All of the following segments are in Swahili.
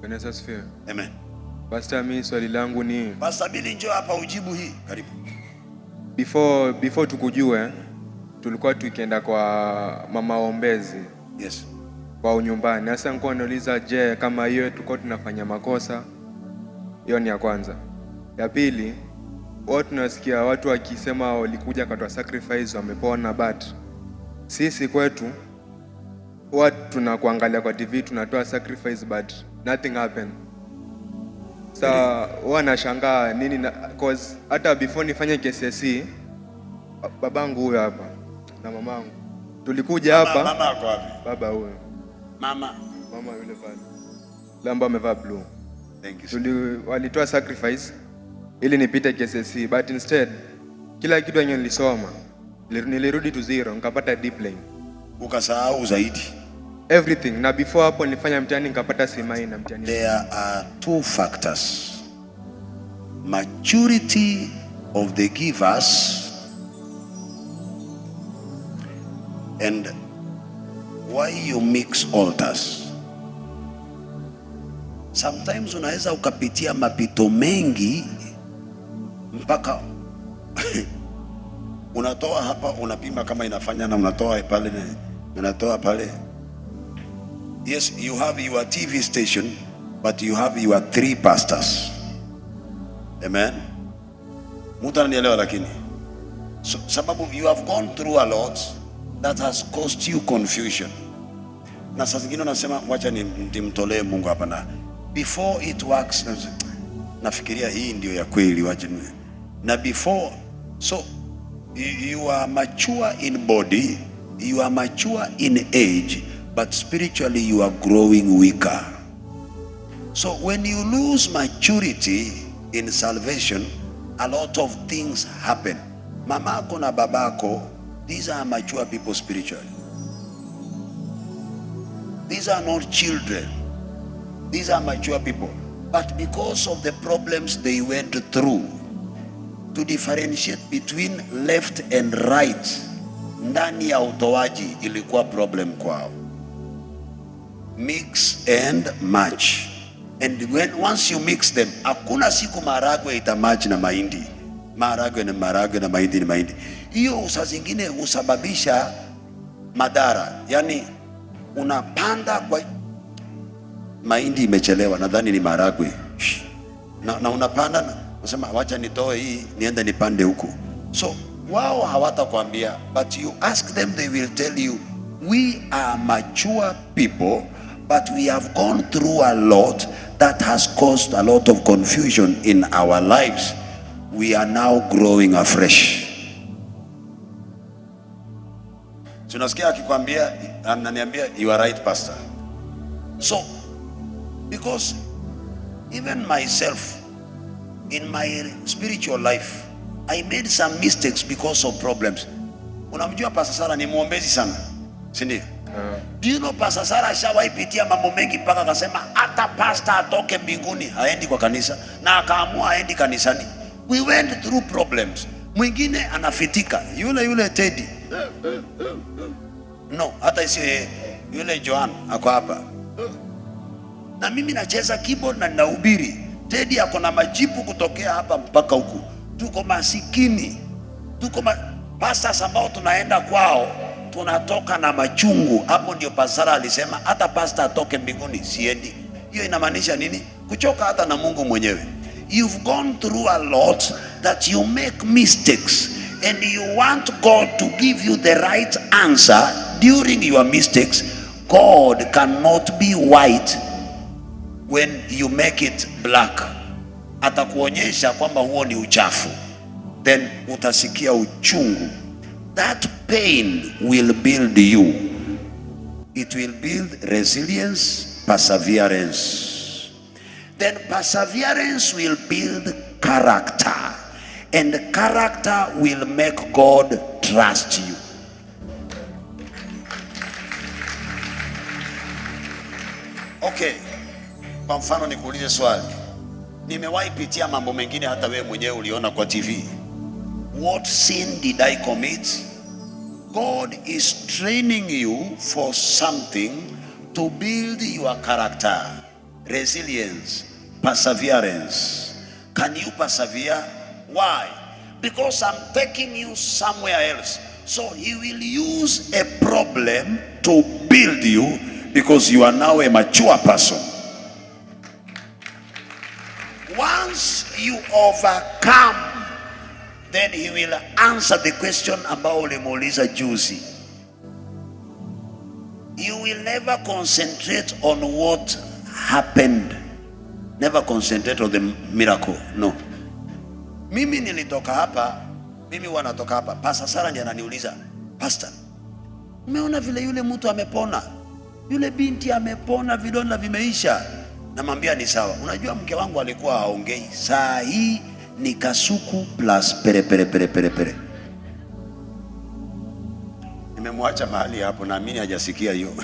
Bwana asifiwe. Amen. Pastor, mimi swali langu ni Pastor Billy, njoo hapa ujibu hii. Karibu. Before tukujue tulikuwa tukienda kwa mama ombezi. Yes. Kwa nyumbani. Sasa nilikuwa nauliza, je, kama hiyo tulikuwa tunafanya makosa? Hiyo ni ya kwanza. Ya pili, watu tunasikia watu wakisema walikuja kwa sacrifice wamepona, but sisi kwetu watu tunakuangalia kwa TV tunatoa sacrifice but nothing happened. Sasa wanashangaa nini cause hata before nifanye KCSE babangu huyo hapa na mamangu tulikuja hapa. Mama yako wapi? Baba huyo. Mama Yule pale. Lamba amevaa blue. Thank you. Walitoa sacrifice ili nipite KCSE, but instead kila kitu yenye nilisoma nilirudi to zero, nikapata D plane. Ukasahau zaidi. Everything. Na before hapo nilifanya mtihani nikapata C- na mtihani. There are two factors. Maturity of the givers and why you mix altars. Sometimes unaweza ukapitia mapito mengi mpaka unatoa hapa, unapima kama inafanya na unatoa pale, unatoa pale. Yes, you have your TV station, but you have your 3 pastors. Amen. Mtu ananielewa lakini. So, sababu you have gone through a lot that has caused you confusion. Na saa zingine unasema wacha nimtolee Mungu hapa, na before it works nafikiria hii ndio ya kweli, wacha na before. So you are mature in body, you are mature in age, but spiritually you are growing weaker. So when you lose maturity in salvation, a lot of things happen. Mamako na babako, these are mature people spiritually. These are not children. These are mature people. But because of the problems they went through, to differentiate between left and right, ndani ya utoaji ilikuwa problem kwao. Mix and match. And once you mix them, hakuna siku maharagwe itamatch na mahindi. Maharagwe na mahindi ni mahindi. Hiyo saa zingine husababisha madhara. Yani unapanda kwa mahindi imechelewa, nadhani ni maharagwe. Na unapanda unasema wacha nitoe hii niende nipande huku. So wao hawatakwambia, but you ask them, they will tell you, we are mature people, but we have gone through a lot that has caused a lot of confusion in our lives. We are now growing afresh. Tunasikia akikwambia, ananiambia, you are right pastor. So because even myself in my spiritual life, I made some mistakes because of problems. Unamjua Pastor Sara ni muombezi sana, si ndio? Do you know Pastor Sara ashawahi pitia mambo mengi mpaka akasema hata pastor atoke mbinguni haendi kwa kanisa, na akaamua haendi kanisani. We went through problems. Mwingine anafitika, yule Teddy. No, hata isi yule Joan ako hapa. Na mimi nacheza keyboard na ninahubiri. Teddy ako na majipu kutokea hapa mpaka huku. Tuko masikini. Pastors ambao tunaenda kwao tunatoka na machungu. Hapo ndio Pastor alisema hata pastor atoke mbinguni siendi. Hiyo inamaanisha nini? Kuchoka hata na Mungu mwenyewe. You've gone through a lot that you make mistakes and you want God to give you the right answer during your mistakes. God cannot be white when you make it black. Atakuonyesha kwamba huo ni uchafu, then utasikia uchungu. That pain will build you. It will build resilience, perseverance. Then perseverance will build character, and character will make God trust you. Okay, kwa mfano nikuulize swali. Nimewahi pitia mambo mengine hata wewe mwenyewe uliona kwa TV. What sin did I commit? God is training you for something to build your character. resilience, perseverance. Can you persevere? Why? Because I'm taking you somewhere else. So he will use a problem to build you, because you are now a mature person. Once you overcome, then he will answer the question ambao ulimuuliza juzi. You will never concentrate on what happened. Never concentrate on the miracle. No. Mimi nilitoka hapa, mimi wanatoka hapa. Pastor Sara ndiye ananiuliza, Pastor, umeona vile yule mtu amepona? Yule binti amepona, vidonda vimeisha. Namwambia ni sawa. Unajua mke wangu alikuwa haongei. Saa hii ni kasuku plus pere. Nimemwacha mahali hapo, naamini hajasikia hiyo.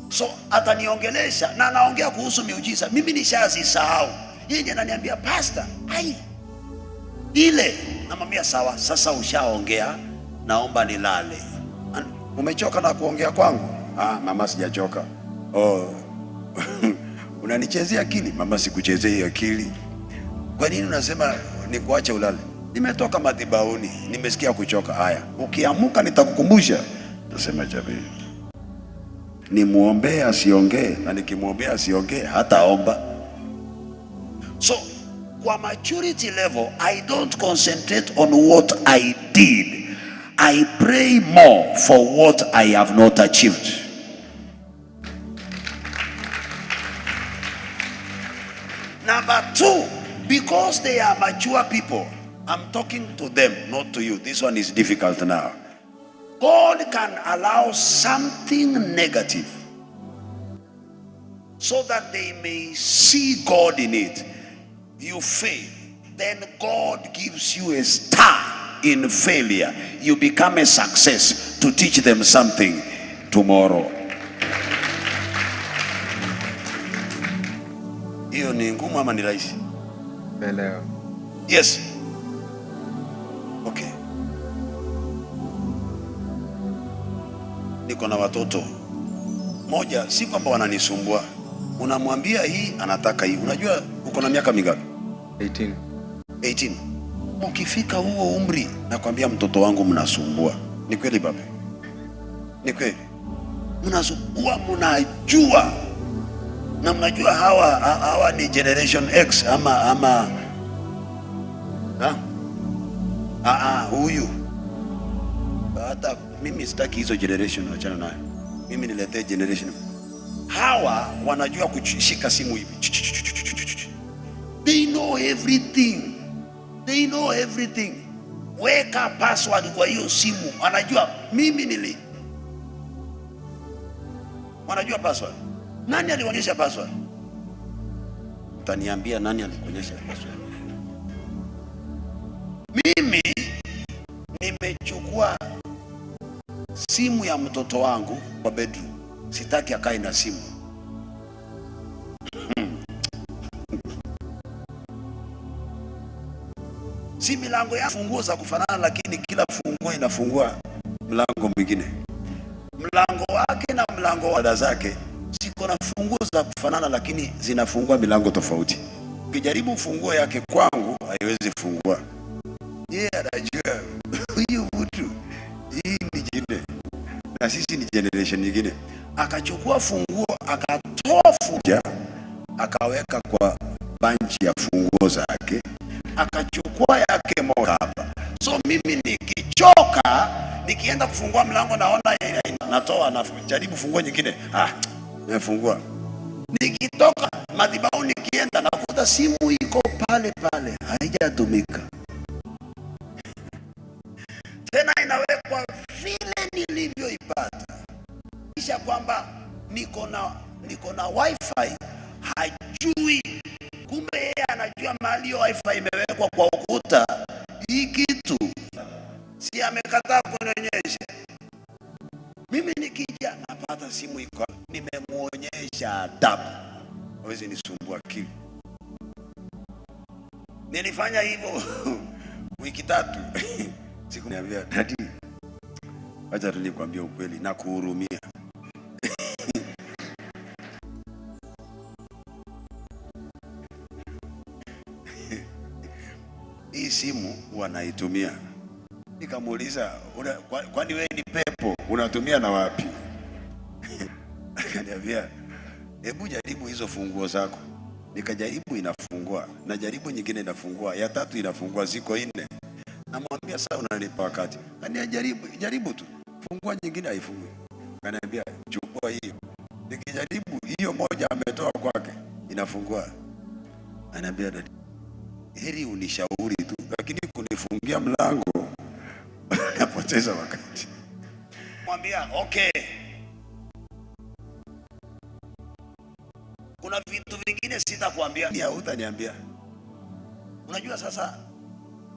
So ataniongelesha na anaongea kuhusu miujiza. Mimi nishazisahau. Yeye ndiye ananiambia, Pastor, ile. Namwambia sawa, sasa ushaongea, naomba nilale. Umechoka na kuongea kwangu? Mama sijachoka. Unanichezea akili? Mama sikuchezea akili. Kwa nini unasema nikuache ulale? Nimetoka madhabahuni, nimesikia kuchoka. Haya, ukiamuka nitakukumbusha. Nasema jabe, nimuombee asiongee, na nikimwombea asiongee hataomba. So kwa maturity level, I don't concentrate on what I did. I pray more for what I have not achieved. Number two, because they are mature people, I'm talking to them, not to you. This one is difficult now. God can allow something negative so that they may see God in it. You fail, then God gives you a star in failure. You become a success to teach them something tomorrow. Hiyo ni ngumu ama ni rahisi? Elewa. Yes. Okay. Niko na watoto. Moja, si kwamba wananisumbua. Unamwambia hii, anataka hii. Unajua uko na miaka mingapi? 18. Ukifika huo umri, nakwambia mtoto wangu mnasumbua. Ni kweli baba? Ni kweli. Mnasumbua, mnajua. Na mnajua hawa ni generation X ama huyu. Hata mimi sitaki hizo generation, achana nayo. Mimi niletee generation. Hawa wanajua kushika simu hivi. They know everything. They know everything. Weka password kwa hiyo simu. Anajua mimi wanajua password. Nani alionyesha password? Utaniambia nani alikuonyesha password? Mimi nimechukua simu ya mtoto wangu kwa bedroom. Sitaki akae na simu. Si milango ya funguo za kufanana, lakini kila funguo inafungua mlango mwingine. Mlango wake na mlango wa dada zake siko na funguo za kufanana, lakini zinafungua milango tofauti. Ukijaribu funguo yake kwangu haiwezi fungua. Yeye anajua huyu mtu hii ni jine, na sisi ni generation nyingine. Akachukua funguo, akatoa funguo, akaweka kwa banchi ya funguo zake, akachukua yake moja hapa. So mimi nikichoka, nikienda kufungua mlango naona natoa, na jaribu funguo nyingine, nimefungua. Nikitoka madhabahu nikienda nakuta simu iko pale pale, haijatumika. Tena inawekwa vile nilivyoipata. Kisha kwamba niko na wifi, hajui. Kumbe yeye anajua mahali hiyo wifi imewekwa kwa ukuta. Hii kitu si amekataa kunionyesha. Mimi nikija napata simu iko, nimemuonyesha adabu. Hawezi nisumbua akili. Nilifanya hivyo wiki 3. Siku niambia, "Daddy, acha tu nikwambie ukweli na kuhurumia." hii simu wanaitumia. Nikamuuliza, kwani wewe ni pepo unatumia na wapi? Akaniambia, hebu jaribu hizo funguo zako. Nikajaribu, inafungua, na jaribu nyingine inafungua, ya tatu inafungua, ziko 4. Namwambia, sasa unanipa wakati? Akaniambia, jaribu tu, fungua nyingine haifungui. Akaniambia, chukua hiyo. Nikijaribu hiyo moja ametoa kwake inafungua. Ananiambia, dadi, heri unishauri tu, lakini kunifungia mlango napoteza wakati. Mwambia, okay, kuna vitu vingine sitakwambia, ni hutaniambia. Unajua sasa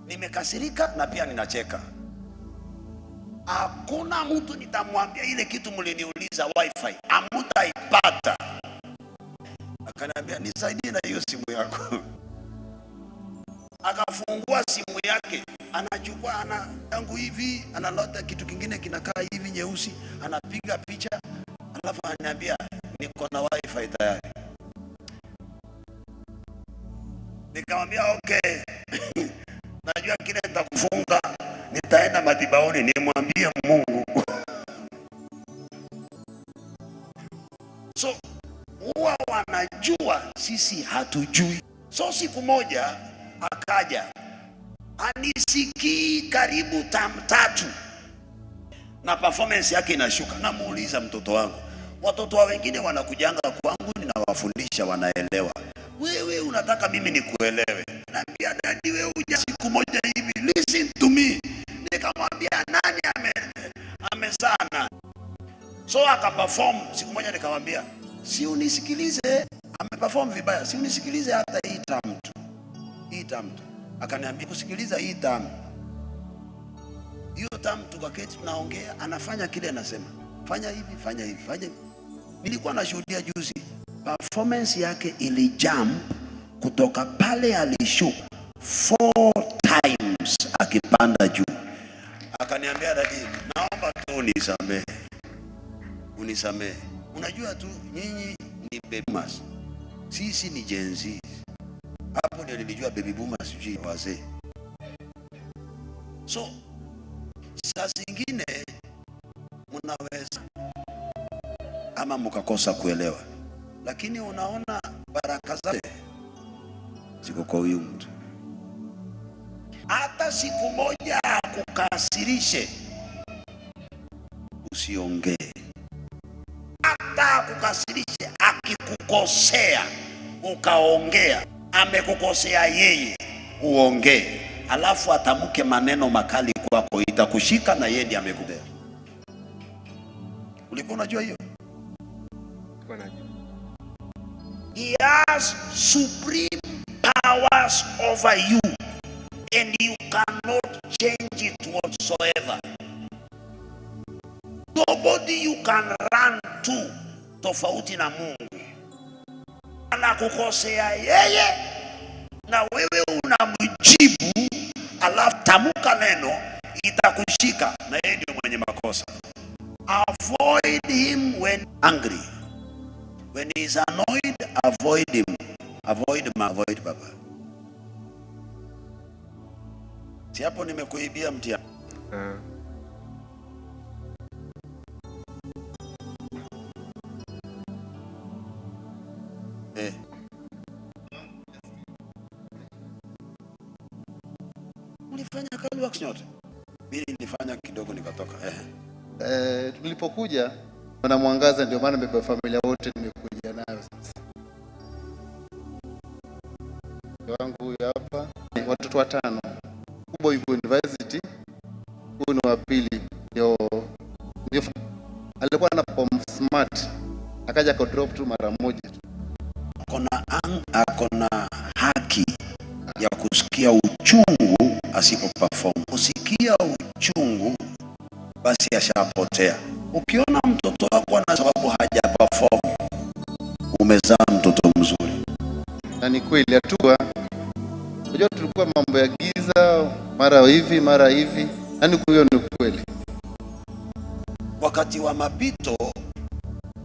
nimekasirika na pia ninacheka. Hakuna mtu nitamwambia ile kitu mliniuliza wifi, hamtaipata. Akaniambia, nisaidie na hiyo simu yako. Akafungua simu yake, anachukua yangu hivi, analota kitu kingine kinakaa hivi nyeusi, anapiga picha, alafu ananiambia, niko na wifi tayari. Nikamwambia, okay, najua kile nitakufunga, nitaenda madhabahuni nimwambie Mungu. So huwa wanajua sisi hatujui. So siku moja akaja, anisikii karibu term 3 na performance yake inashuka. Namuuliza mtoto wangu, watoto wa wengine wanakujanga kwangu, ninawafundisha wanaelewa, wewe unataka mimi nikuelewe? Naambia, dadi, wewe uja siku moja hivi, listen to me. Nikamwambia, nani amezana? So akaperform siku moja, nikamwambia, si unisikilize, ameperform vibaya, si unisikilize hata hii term tu. Akaniambia, kusikiliza hii term. Hiyo term tukaketi tunaongea, anafanya kile anasema, fanya hivi, fanya hivi, fanya hivi. Nilikuwa nashuhudia juzi, performance yake ilijump kutoka pale alishuka 4 times akipanda juu. Akaniambia, dadi, naomba tu unisamehe. Unajua tu nyinyi ni baby boomers, sisi ni Gen Z. Hapo ndio nilijua baby boomers sijui wazee. So saa zingine mnaweza ama mkakosa kuelewa, lakini unaona baraka zake ziko kwa huyu mtu. Hata siku moja akukasirishe, usiongee. Hata akukasirishe, akikukosea ukaongea, amekukosea yeye, uongee, alafu atamke maneno makali kwako, itakushika na yeye ndiye amekukosea. Ulikuwa unajua hiyo? He has supreme powers over you and you cannot change it whatsoever. Nobody you can run to tofauti na Mungu. Anakukosea yeye na wewe unamjibu, alafu tamka neno, itakushika na yeye ndio mwenye makosa. Avoid him when angry. When he is annoyed, avoid him. Avoid baba. Si hapo nimekuibia mtihani. Ulifanya kazi works nyote. Mimi nilifanya kidogo nikatoka. Tulipokuja na mwangaza, ndio maana mbeba familia wote nimekuja nayo sasa. Wangu huyu hapa, watoto 5. Kubwa yuko university, huyu ni wa pili. Ndio alikuwa anapom smart, akaja ka drop tu mara moja tu. Akona haki ya kusikia uchungu asipo perform. Kusikia uchungu basi ashapotea. Ukiona mtoto wako na sababu haja perform, umezaa mtoto mzuri. Na ni kweli hatua. Unajua tulikuwa mambo ya giza, mara hivi, yani huyo ni kweli. Wakati wa mapito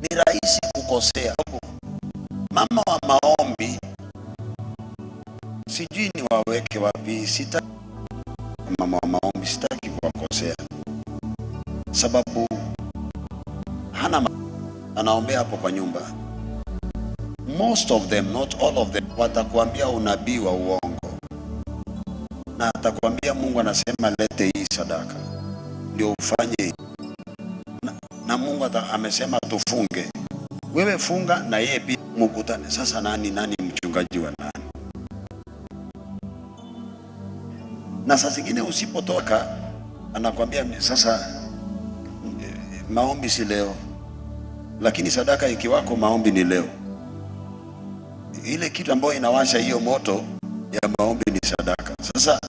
ni rahisi kukosea. Mama wa maombi, sijui ni niwaweke wapi? Sitaki mama wa maombi, sitaki kuwakosea, sababu anaombea hapo kwa nyumba. Most of them, not all of them, watakuambia unabii wa uongo, na atakwambia Mungu anasema lete hii sadaka ndio ufanye, na Mungu amesema tufunge. Wewe funga na yeye pia mkutane. Sasa nani mchungaji wa nani? Na saa zingine usipotoka anakwambia sasa maombi si leo, lakini sadaka ikiwako maombi ni leo. Ile kitu ambayo inawasha hiyo moto ya maombi ni sadaka. Sasa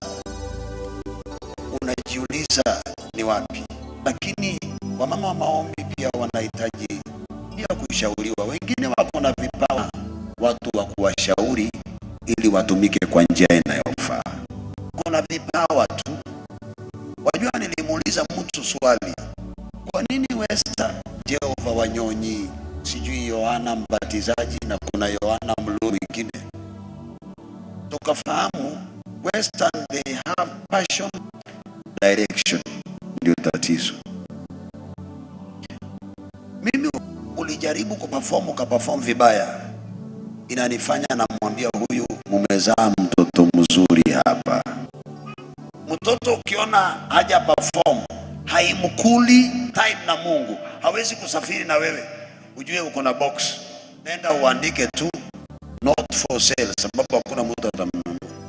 unajiuliza ni wapi? Lakini wamama wa maombi pia wanahitaji pia kushauriwa. Wengine wako na vipawa, watu wa kuwashauri ili watumike kwa njia inayofaa. Kuna vipawa tu. Wajua, nilimuuliza mtu swali, kwa nini Western Jehova Wanyonyi, sijui Yohana Mbatizaji na kuna Yohana Mlu mwingine? Tukafahamu Western they have passion, direction, ndio tatizo. Mimi ulijaribu ukaperform vibaya, inanifanya namwambia huyu mumezaa mtoto mzuri hapa. Mtoto ukiona haja perform, haimkuli time na Mungu, hawezi kusafiri na wewe, ujue uko na box. Nenda uandike tu not for sale, sababu hakuna mtu atamnunua.